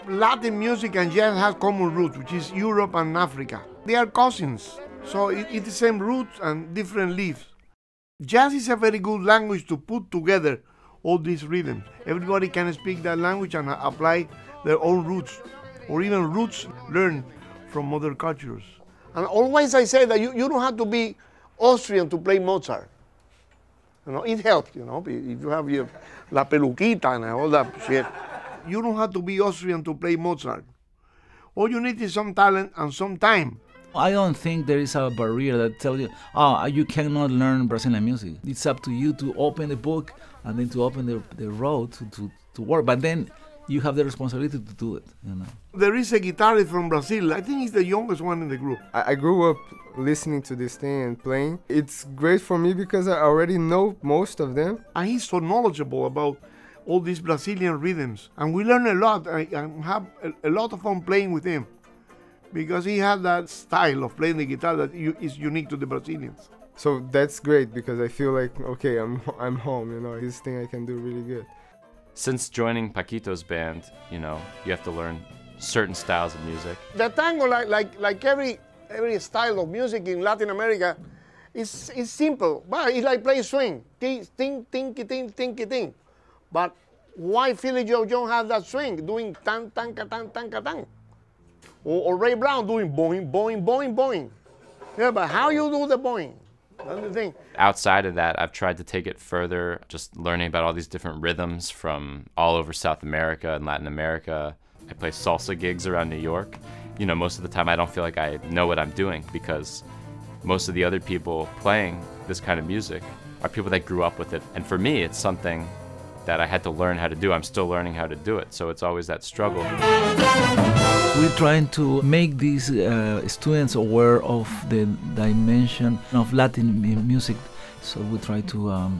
Latin music and jazz has common roots, which is Europe and Africa. They are cousins, so it's the same roots and different leaves. Jazz is a very good language to put together all these rhythms. Everybody can speak that language and apply their own roots, or even roots learned from other cultures. And always I say that you don't have to be Austrian to play Mozart. You know, it helps, you know, if you have your La Peluquita and all that shit. You don't have to be Austrian to play Mozart. All you need is some talent and some time. I don't think there is a barrier that tells you, oh, you cannot learn Brazilian music. It's up to you to open the book and then to open the road to work. But then you have the responsibility to do it, you know. There is a guitarist from Brazil. I think he's the youngest one in the group. I grew up listening to this thing and playing. It's great for me because I already know most of them. And he's so knowledgeable about all these Brazilian rhythms. And we learn a lot. I have a lot of fun playing with him because he has that style of playing the guitar that is unique to the Brazilians. So that's great because I feel like, okay, I'm home, you know, this thing I can do really good. Since joining Paquito's band, you know, you have to learn certain styles of music. The tango, like every style of music in Latin America, is simple. But it's like playing swing. Ting, ting, tinky, ting, tinky, ting. But why Philly Joe Jones has that swing, doing tan, tanka, tan, tanka, tan? Or Ray Brown doing boing, boing, boing, boing. Yeah, but how you do the boing? That's the thing. Outside of that, I've tried to take it further, just learning about all these different rhythms from all over South America and Latin America. I play salsa gigs around New York. You know, most of the time I don't feel like I know what I'm doing because most of the other people playing this kind of music are people that grew up with it. And for me, it's something that I had to learn how to do. I'm still learning how to do it, so it's always that struggle. We're trying to make these students aware of the dimension of Latin music, so we try to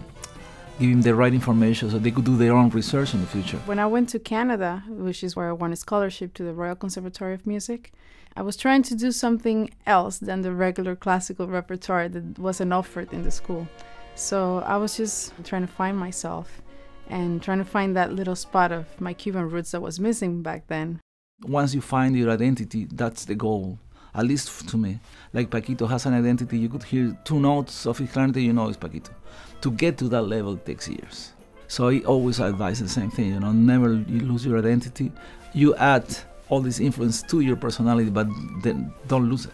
give them the right information so they could do their own research in the future. When I went to Canada, which is where I won a scholarship to the Royal Conservatory of Music, I was trying to do something else than the regular classical repertoire that wasn't offered in the school. So I was just trying to find myself and trying to find that little spot of my Cuban roots that was missing back then. Once you find your identity, that's the goal, at least to me. Like Paquito has an identity, you could hear 2 notes of his clarinet, you know it's Paquito. To get to that level takes years. So I always advise the same thing, you know, never you lose your identity. You add all this influence to your personality, but then don't lose it.